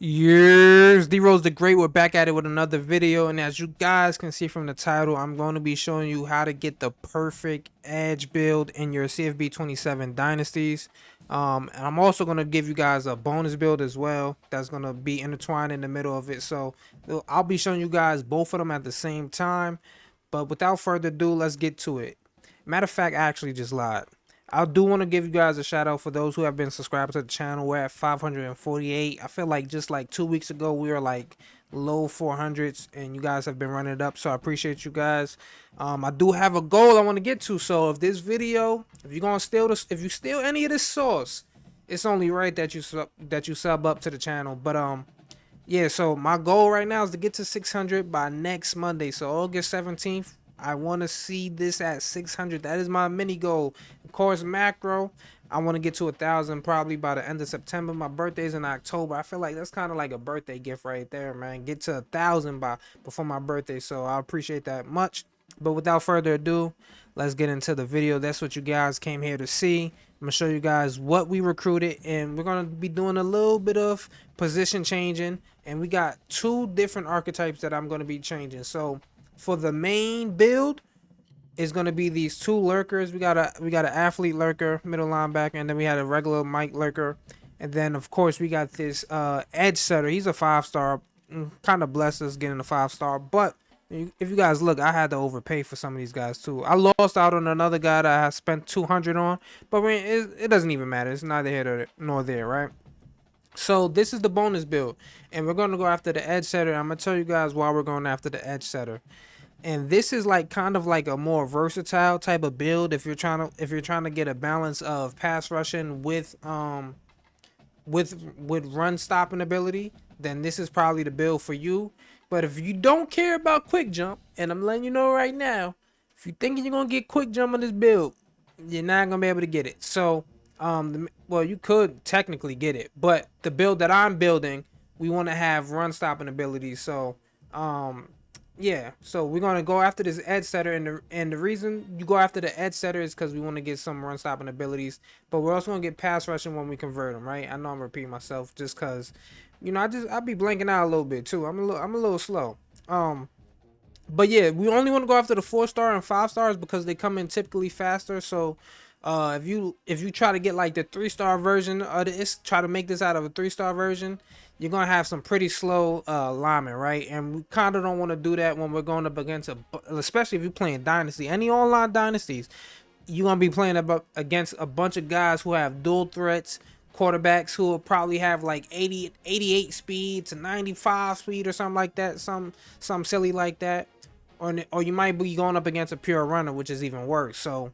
Years, DRoseDaGreat, we're back at it with another video, and as you guys can see from the title, I'm going to be showing you how to get the perfect edge build in your CFB 27 dynasties. And I'm also going to give you guys a bonus build as well that's going to be intertwined in the middle of it. So I'll be showing you guys both of them at the same time. But without further ado, let's get to it. Matter of fact, I actually just lied. I do want to give you guys a shout out for those who have been subscribed to the channel. We're at 548. I feel like just like 2 weeks ago we were like low 400s, and you guys have been running it up, so I appreciate you guys. I do have a goal I want to get to, so if this video, if you're gonna steal this, if you steal any of this sauce, it's only right that you sub up to the channel. But yeah, so my goal right now is to get to 600 by next Monday, so August 17th. I want to see this at 600. That is my mini goal. Of course, macro, I want to get to 1,000 probably by the end of September. My birthday's in October. I feel like that's kind of like a birthday gift right there, man. Get to 1,000 before my birthday, so I appreciate that much. But without further ado, let's get into the video. That's what you guys came here to see. I'm gonna show you guys what we recruited, and we're gonna be doing a little bit of position changing, and we got two different archetypes that I'm gonna be changing. So for the main build is going to be these two lurkers. We got an athlete lurker, middle linebacker, and then we had a regular Mike lurker, and then of course we got this edge setter. He's a 5-star. Kind of blessed us getting a 5-star, but if you guys look, I had to overpay for some of these guys too. I lost out on another guy that I spent 200 on, but it doesn't even matter. It's neither here nor there, right? So this is the bonus build, and we're going to go after the edge setter. I'm going to tell you guys why we're going after the edge setter. And this is like kind of like a more versatile type of build if you're trying to get a balance of pass rushing with run stopping ability. Then this is probably the build for you. But if you don't care about quick jump, and I'm letting you know right now, if you're thinking you're gonna get quick jump on this build, you're not gonna be able to get it. So well, you could technically get it, but the build that I'm building, we want to have run stopping ability. So yeah, so we're gonna go after this edge setter, and the reason you go after the edge setter is because we want to get some run stopping abilities, but we're also gonna get pass rushing when we convert them, right? I know I'm repeating myself just because, you know, I be blanking out a little bit too. I'm a little slow. But yeah, we only want to go after the 4-star and 5-stars because they come in typically faster. So if you try to get like the 3-star version of this, try to make this out of a 3-star version, you're gonna have some pretty slow linemen, right? And we kind of don't want to do that when we're going up against especially if you're playing dynasty, any online dynasties. You're gonna be playing against a bunch of guys who have dual threats, quarterbacks who will probably have like 88 speed to 95 speed or something like that, some silly like that, or you might be going up against a pure runner, which is even worse. So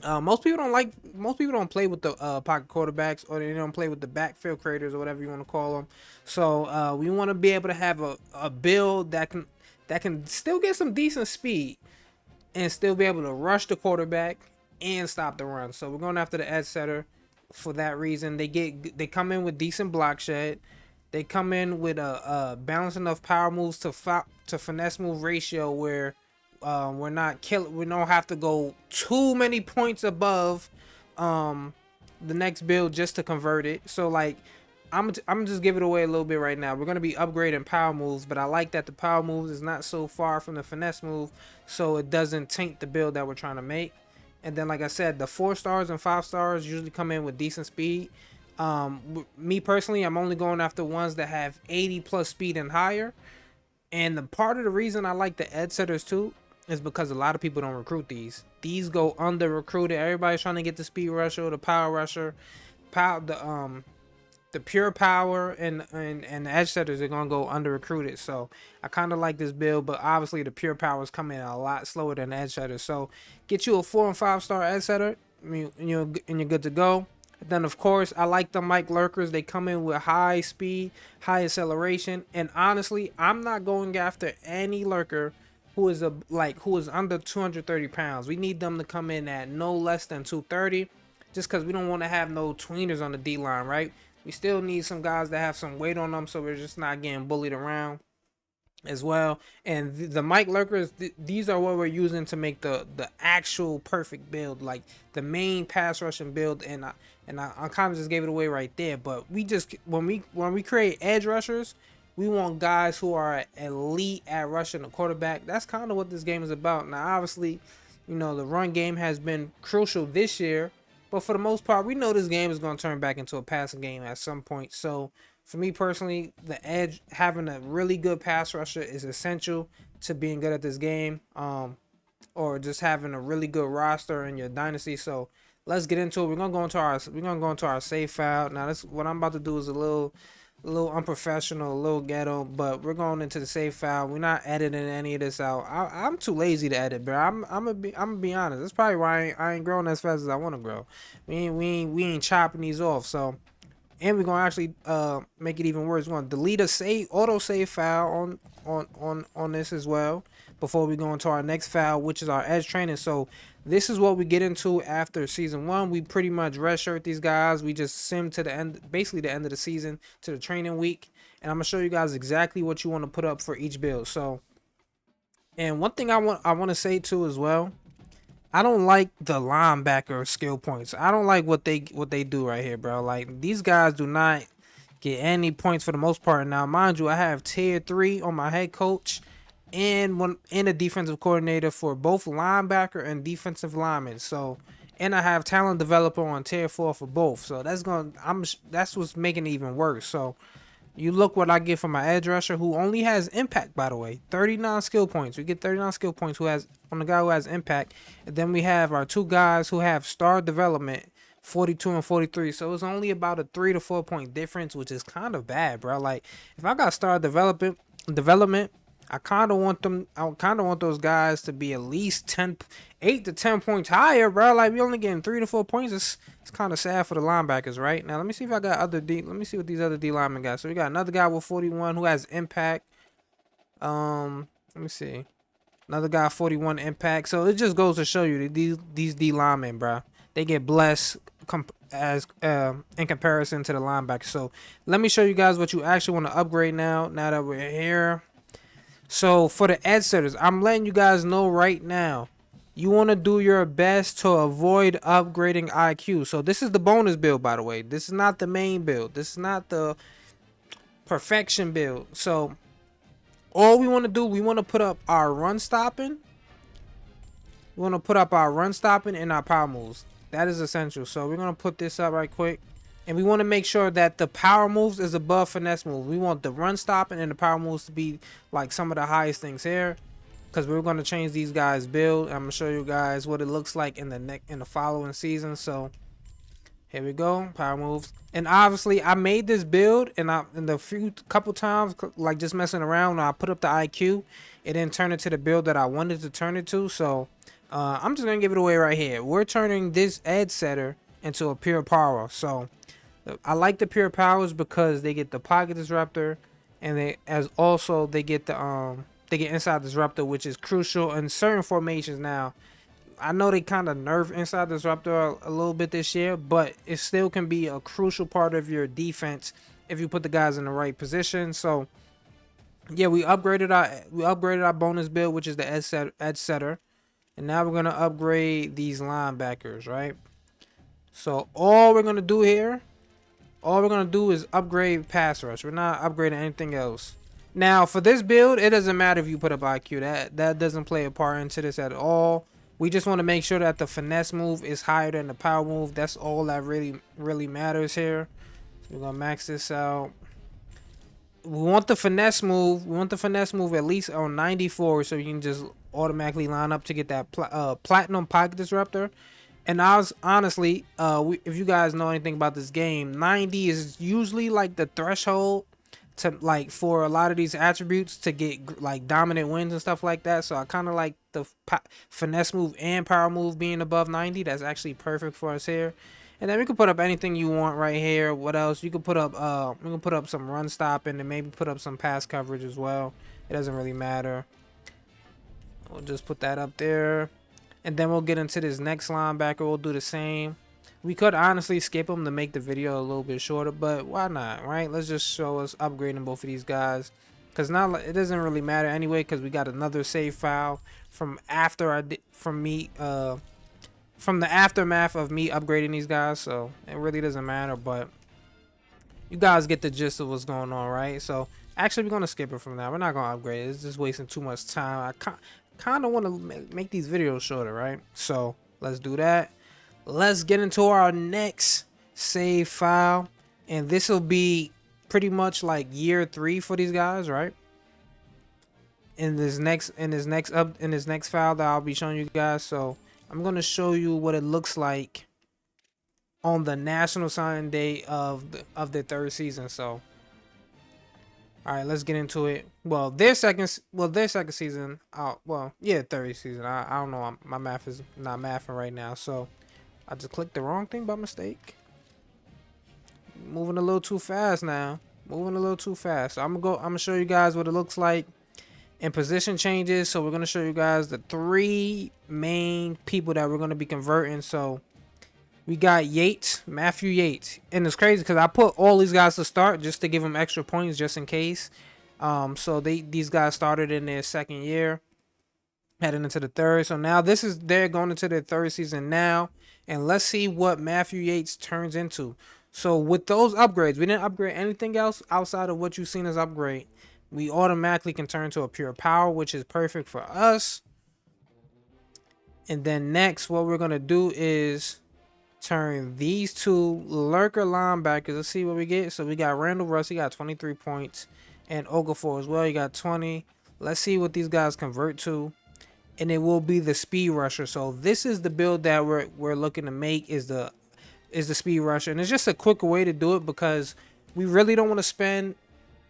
most people don't play with the pocket quarterbacks, or they don't play with the backfield creators, or whatever you want to call them. So we want to be able to have a build that can still get some decent speed and still be able to rush the quarterback and stop the run. So we're going after the edge setter for that reason. They come in with decent block shed. They come in with a balanced enough power moves to finesse move ratio where we don't have to go too many points above the next build just to convert it. So like I'm just give it away a little bit right now. We're gonna be upgrading power moves, but I like that the power moves is not so far from the finesse move, so it doesn't taint the build that we're trying to make. And then, like I said, the 4-stars and 5-stars usually come in with decent speed. Me personally, I'm only going after ones that have 80 plus speed and higher. And the part of the reason I like the edge setters too is because a lot of people don't recruit these. These go under recruited. Everybody's trying to get the speed rusher, the power rusher, the pure power, and the edge setters are gonna go under recruited. So I kind of like this build, but obviously the pure power is coming in a lot slower than the edge setters. So get you a 4- and 5-star edge setter, and you're good to go. Then of course I like the Mike lurkers. They come in with high speed, high acceleration, and honestly, I'm not going after any lurker who is under 230 pounds. We need them to come in at no less than 230, just because we don't want to have no tweeners on the D line, right? We still need some guys that have some weight on them, so we're just not getting bullied around. as well. And the mic lurkers, these are what we're using to make the actual perfect build, like the main pass rushing build. And I kind of just gave it away right there. But we just when we create edge rushers, we want guys who are elite at rushing the quarterback. That's kind of what this game is about. Now, obviously, the run game has been crucial this year, but for the most part, we know this game is going to turn back into a passing game at some point. So for me personally, the edge, having a really good pass rusher is essential to being good at this game, or just having a really good roster in your dynasty. So let's get into it. We're gonna go into our save file. Now, this what I'm about to do is a little unprofessional, a little ghetto, but we're going into the save file. We're not editing any of this out. I'm too lazy to edit, bro. I'm gonna be honest. That's probably why I ain't growing as fast as I want to grow. We ain't chopping these off. So, and we're gonna actually make it even worse. We're gonna delete a auto save file on this as well before we go into our next file, which is our edge training. So this is what we get into after season 1. We pretty much redshirt these guys. We just sim to the end, basically the end of the season, to the training week, and I'm gonna show you guys exactly what you want to put up for each build. So, and one thing I want to say too as well, I don't like the linebacker skill points. I don't like what they do right here, bro. Like, these guys do not get any points for the most part. Now, mind you, I have tier 3 on my head coach and a defensive coordinator for both linebacker and defensive linemen. So, and I have talent developer on tier 4 for both. So that's what's making it even worse. So you look what I get from my edge rusher, who only has impact, by the way. 39 skill points. We get 39 skill points from the guy who has impact. And then we have our 2 guys who have star development, 42 and 43. So it's only about a 3 to 4 point difference, which is kind of bad, bro. Like, if I got star development, I kind of want those guys to be at least 8 to 10 points higher, bro. Like, we only getting 3 to 4 points. It's kind of sad for the linebackers, right? Now, let me see if I got other D. Let me see what these other D linemen got. So we got another guy with 41 who has impact. Let me see. Another guy 41 impact. So it just goes to show you that these D linemen, bro, they get blessed in comparison to the linebackers. So let me show you guys what you actually want to upgrade now that we're here. So for the edge setters, I'm letting you guys know right now, you want to do your best to avoid upgrading IQ. So this is the bonus build, by the way. This is not the main build. This is not the perfection build. So all we want to do, we want to put up our run stopping. We want to put up our run stopping and our power moves. That is essential. So we're going to put this up right quick. And we want to make sure that the power moves is above finesse moves. We want the run stopping and the power moves to be like some of the highest things here, because we're going to change these guys' build. I'm going to show you guys what it looks like in the following season. So here we go, power moves. And obviously I made this build, and in the couple times, like just messing around, when I put up the IQ, it didn't turn it to the build that I wanted to turn it to. So I'm just going to give it away right here. We're turning this edge setter into a pure power. So I like the pure powers because they get the pocket disruptor, and they get inside disruptor, which is crucial in certain formations. Now, I know they kind of nerf inside disruptor a little bit this year, but it still can be a crucial part of your defense if you put the guys in the right position. So yeah, we upgraded our bonus build, which is the edge setter, and now we're gonna upgrade these linebackers, right? So all we're gonna do is upgrade pass rush. We're not upgrading anything else. Now, for this build, it doesn't matter if you put up IQ. That doesn't play a part into this at all. We just want to make sure that the finesse move is higher than the power move. That's all that really matters here. So we're gonna max this out. We want the finesse move. At least on 94, so you can just automatically line up to get that platinum pocket disruptor. And honestly, if you guys know anything about this game, 90 is usually like the threshold to, like, for a lot of these attributes to get like dominant wins and stuff like that. So I kind of like the finesse move and power move being above 90. That's actually perfect for us here. And then we can put up anything you want right here. What else? You can put up we can put up some run stopping and maybe put up some pass coverage as well. It doesn't really matter. We'll just put that up there. And then we'll get into this next linebacker. We'll do the same. We could honestly skip them to make the video a little bit shorter, but why not, right? Let's just show us upgrading both of these guys. because now it doesn't really matter anyway, because we got another save file from after from the aftermath of me upgrading these guys, so it really doesn't matter. But you guys get the gist of what's going on, right? So actually, we're gonna skip it from now. We're not gonna upgrade it. It's just wasting too much time. I kind of want to make these videos shorter, right? So let's do that. Let's get into our next save file, and this will be pretty much like year 3 for these guys, right? In this next file that I'll be showing you guys. So I'm gonna show you what it looks like on the National Signing Day of the 3rd season. So all right, let's get into it. Well, their second season. Well, yeah, 3rd season. I don't know. My math is not mathing right now. So I just clicked the wrong thing by mistake. Moving a little too fast now. Moving a little too fast. So I'm gonna show you guys what it looks like in position changes. So we're gonna show you guys the 3 main people that we're gonna be converting. So we got Yates, Matthew Yates, and it's crazy because I put all these guys to start just to give them extra points just in case. So these guys started in their 2nd year, heading into the 3rd. So now they're going into their 3rd season now, and let's see what Matthew Yates turns into. So with those upgrades, we didn't upgrade anything else outside of what you've seen as upgrade. We automatically can turn to a pure power, which is perfect for us. And then next, what we're gonna do is turn these 2 lurker linebackers. Let's see what we get. So we got Randall Russ, he got 23 points, and Okafor as well, he got 20. Let's see what these guys convert to, and it will be the speed rusher. So this is the build that we're looking to make, is the speed rusher, and it's just a quicker way to do it because we really don't want to spend.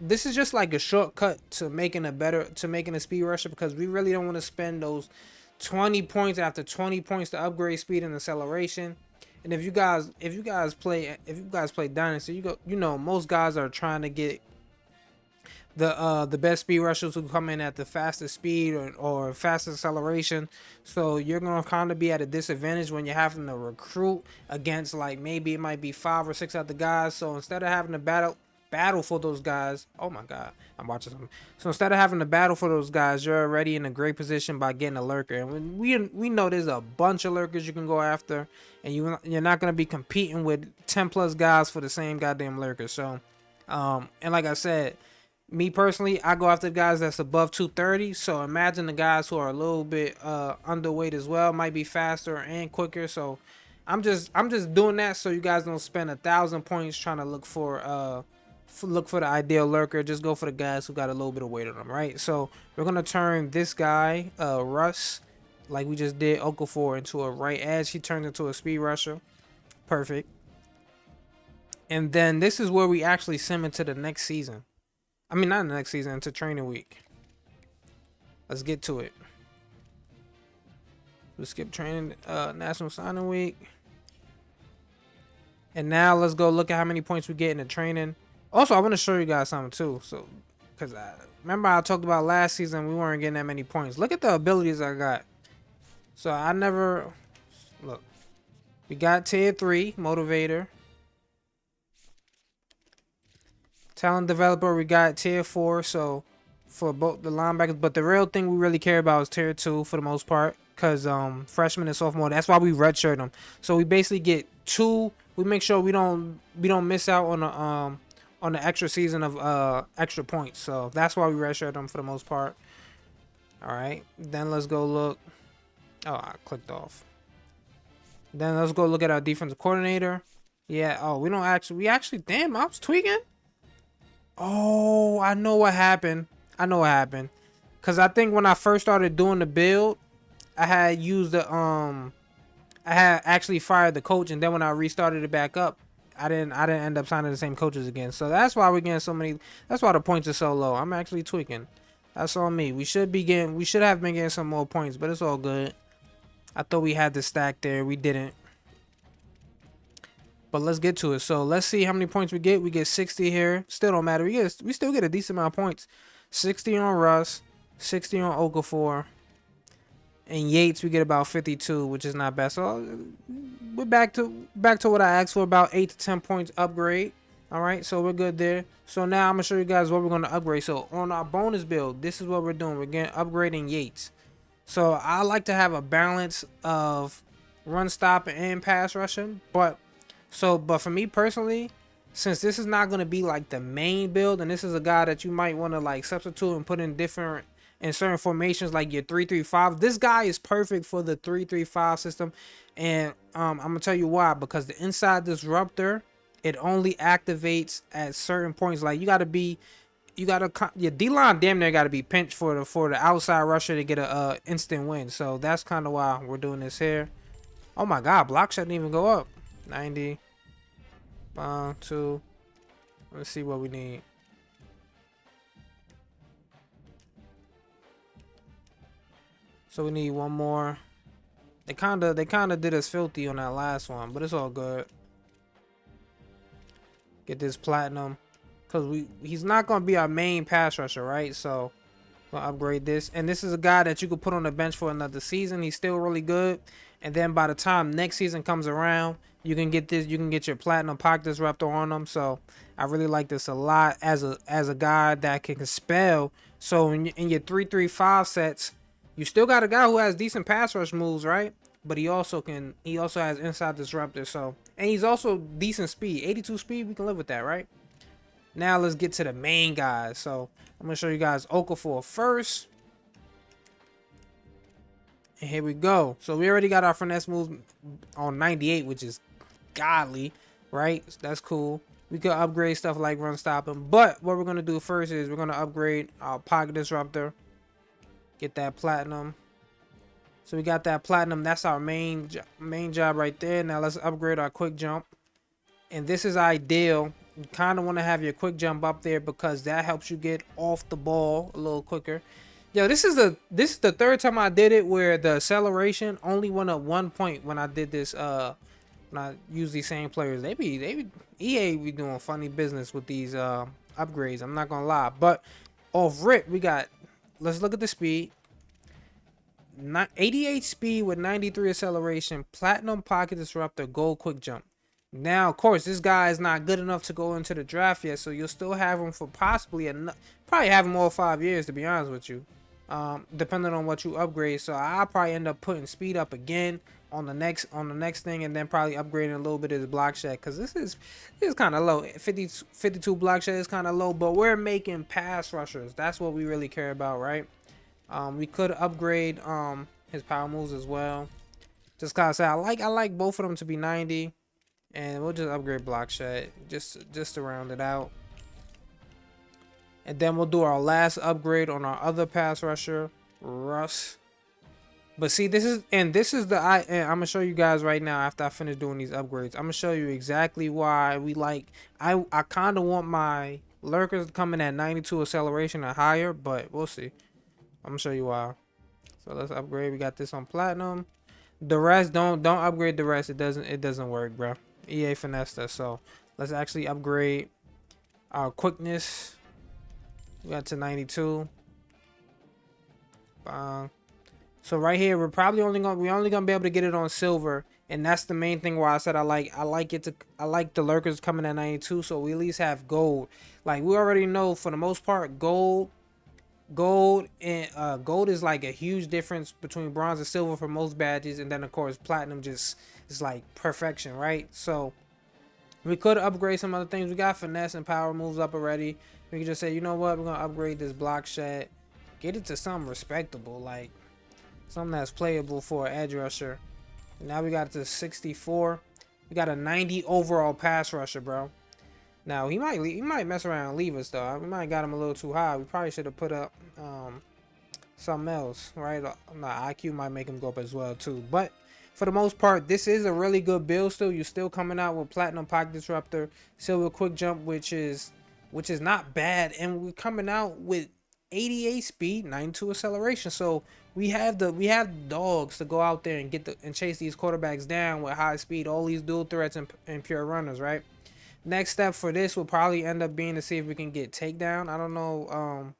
This is just like a shortcut to making a speed rusher, because we really don't want to spend those 20 points after 20 points to upgrade speed and acceleration. And if you guys play Dynasty, you know most guys are trying to get the best speed rushers who come in at the fastest speed or fastest acceleration. So you're gonna kind of be at a disadvantage when you're having to recruit against, like, maybe it might be 5 or 6 other guys. So instead of having to battle for those guys, oh my god, I'm watching something. So instead of having to battle for those guys, you're already in a great position by getting a lurker. And we know there's a bunch of lurkers you can go after, and you're not gonna be competing with 10 plus guys for the same goddamn lurker. So and like I said, me personally, I go after the guys that's above 230. So imagine the guys who are a little bit underweight as well, might be faster and quicker. So I'm just doing that so you guys don't spend 1,000 points trying to look for the ideal lurker. Just go for the guys who got a little bit of weight on them, right? So we're gonna turn this guy, Russ, like we just did Okafor, into a right edge. He turns into a speed rusher. Perfect. And then this is where we actually send into the next season. I mean, not the next season, into training week. Let's get to it. We'll skip training, National Signing Week. And now let's go look at how many points we get in the training. Also, I want to show you guys something too. So, because remember I talked about last season, we weren't getting that many points. Look at the abilities I got. So I never, look. We got tier 3, motivator. Talent developer, we got tier 4. So for both the linebackers, but the real thing we really care about is tier 2 for the most part, because freshman and sophomore, that's why we redshirt them. So we basically get 2. We make sure we don't miss out on the extra season of extra points. So that's why we redshirt them for the most part. All right, then let's go look. Oh, I clicked off. Then let's go look at our defensive coordinator. Yeah. Oh, we actually. Damn, I was tweaking. Oh, I know what happened. Cause I think when I first started doing the build, I had used I had actually fired the coach, and then when I restarted it back up, I didn't end up signing the same coaches again. So that's why we're getting so many. That's why the points are so low. I'm actually tweaking. That's on me. We should have been getting some more points, but it's all good. I thought we had the stack there. We didn't. But let's get to it. So let's see how many points we get. We get 60 here. Still don't matter. We still get a decent amount of points. 60 on Russ, 60 on Okafor, and Yates we get about 52, which is not bad. So we're back to what I asked for, about 8 to 10 points upgrade. All right, so we're good there. So now I'm gonna show you guys what we're gonna upgrade. So on our bonus build, this is what we're doing. We're getting upgrading Yates. So I like to have a balance of run stopping and pass rushing. But for me personally, since this is not gonna be like the main build, and this is a guy that you might want to like substitute and put in certain formations like your 3-3-5. This guy is perfect for the 3-3-5 system, and I'm gonna tell you why. Because the inside disruptor, it only activates at certain points. Like your D line damn near got to be pinched for the outside rusher to get a instant win. So that's kind of why we're doing this here. Oh my God, block shouldn't even go up. 90, 2. Let's see what we need. So we need one more. They kind of did us filthy on that last one, but it's all good. Get this platinum, cause he's not gonna be our main pass rusher, right? So we'll upgrade this, and this is a guy that you could put on the bench for another season. He's still really good, and then by the time next season comes around, you can get this. You can get your platinum pocket disruptor on him. So I really like this a lot as a guy that can spell. So in your 3-3-5 sets, you still got a guy who has decent pass rush moves, right? But he also has inside disruptor. So, and he's also decent speed, 82 speed. We can live with that, right? Now let's get to the main guys. So I'm gonna show you guys Okafor first. And here we go. So we already got our finesse move on 98, which is godly, right? So that's cool. We could upgrade stuff like run stopping, but what we're gonna do first is we're gonna upgrade our pocket disruptor. Get that platinum. So we got that platinum. That's our main job right there. Now let's upgrade our quick jump. And this is ideal. You kind of want to have your quick jump up there because that helps you get off the ball a little quicker. Yo, this is the third time I did it where the acceleration only went up 1 point when I did this. When I use these same players, EA be doing funny business with these upgrades. I'm not gonna lie, but off rip we got. Let's look at the speed. 88 speed with 93 acceleration, platinum pocket disruptor, gold quick jump. Now, of course, this guy is not good enough to go into the draft yet, so you'll still have him for probably have him all 5 years, to be honest with you, depending on what you upgrade. So I'll probably end up putting speed up again on the next thing, and then probably upgrading a little bit of his block shed, because this is kind of low. 52 block shed is kind of low, but we're making pass rushers. That's what we really care about, right? We could upgrade his power moves as well. Just gotta say, I like both of them to be 90, and we'll just upgrade block shed just to round it out. And then we'll do our last upgrade on our other pass rusher, Russ. But see, this is and I'm gonna show you guys right now after I finish doing these upgrades. I'm gonna show you exactly why we like. I kind of want my lurkers coming at 92 acceleration or higher, but we'll see. I'm gonna show you why. So let's upgrade. We got this on platinum. The rest, don't upgrade the rest. It doesn't work, bro. EA finessed us. So let's actually upgrade our quickness. We got to 92. So right here, we're probably only gonna be able to get it on silver, and that's the main thing why I said I like the lurkers coming at 92. So we at least have gold. Like we already know for the most part, gold is like a huge difference between bronze and silver for most badges, and then of course platinum just is like perfection, right? So we could upgrade some other things. We got finesse and power moves up already. We can just say, you know what, we're gonna upgrade this block shed, get it to something respectable, like something that's playable for an edge rusher. And now we got it to 64. We got a 90 overall pass rusher, bro. Now he might mess around and leave us though. We might have got him a little too high. We probably should have put up something else, right? IQ might make him go up as well too. But for the most part, this is a really good build still. You're still coming out with platinum pocket disruptor, silver quick jump, which is not bad, and we're coming out with 88 speed, 92 acceleration. So we have dogs to go out there and chase these quarterbacks down with high speed, all these dual threats and pure runners, right? Next step for this will probably end up being to see if we can get takedown. I don't know.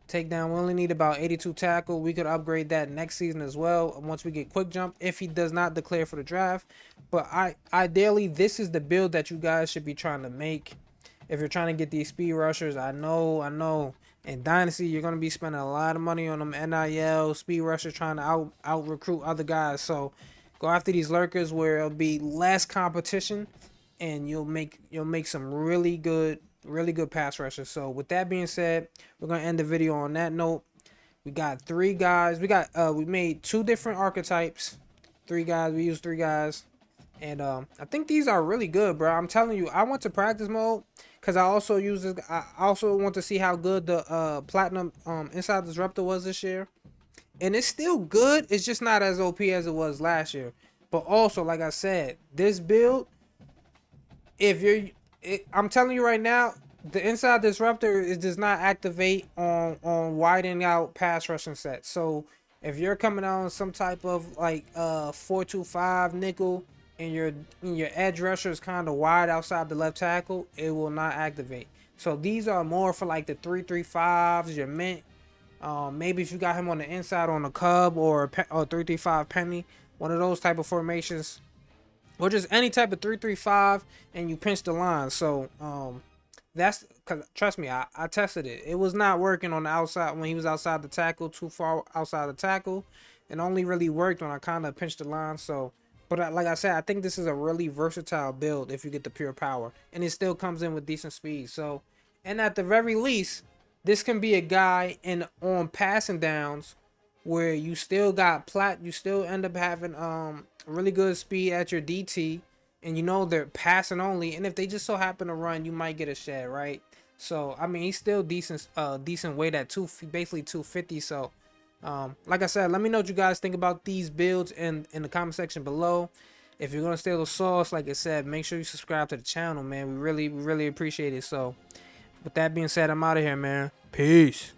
Takedown, we only need about 82 tackle. We could upgrade that next season as well once we get quick jump if he does not declare for the draft. But ideally, this is the build that you guys should be trying to make if you're trying to get these speed rushers. I know. In Dynasty, you're gonna be spending a lot of money on them NIL speed rushers, trying to out recruit other guys. So go after these lurkers where it'll be less competition, and you'll make some really good pass rushers. So with that being said, we're gonna end the video on that note. We got 3 guys. We made 2 different archetypes. 3 guys. We used 3 guys. And I think these are really good, bro. I'm telling you, I went to practice mode because I also use this. I also want to see how good the platinum inside disruptor was this year, and it's still good. It's just not as OP as it was last year. But also, like I said, this build, I'm telling you right now, the inside disruptor does not activate on widening out pass rushing sets. So if you're coming out on some type of like 4-2-5 nickel, and your edge rusher is kind of wide outside the left tackle, it will not activate. So these are more for like the 3-3-5s, your mint. Maybe if you got him on the inside on a Cub or 3-3-5 penny, one of those type of formations, or just any type of 3-3-5, and you pinch the line. So that's, cause trust me, I tested it. It was not working on the outside when he was outside the tackle, too far outside the tackle. It only really worked when I kind of pinched the line. So. But like I said, I think this is a really versatile build if you get the pure power. And it still comes in with decent speed. So, and at the very least, this can be a guy on passing downs where you still got you still end up having really good speed at your DT. And you know they're passing only. And if they just so happen to run, you might get a shed, right? So, I mean, he's still decent weight at basically 250. So, like I said, let me know what you guys think about these builds in the comment section below. If you're gonna steal the sauce, like I said, make sure you subscribe to the channel, man. We really appreciate it. So with that being said, I'm out of here, man. Peace.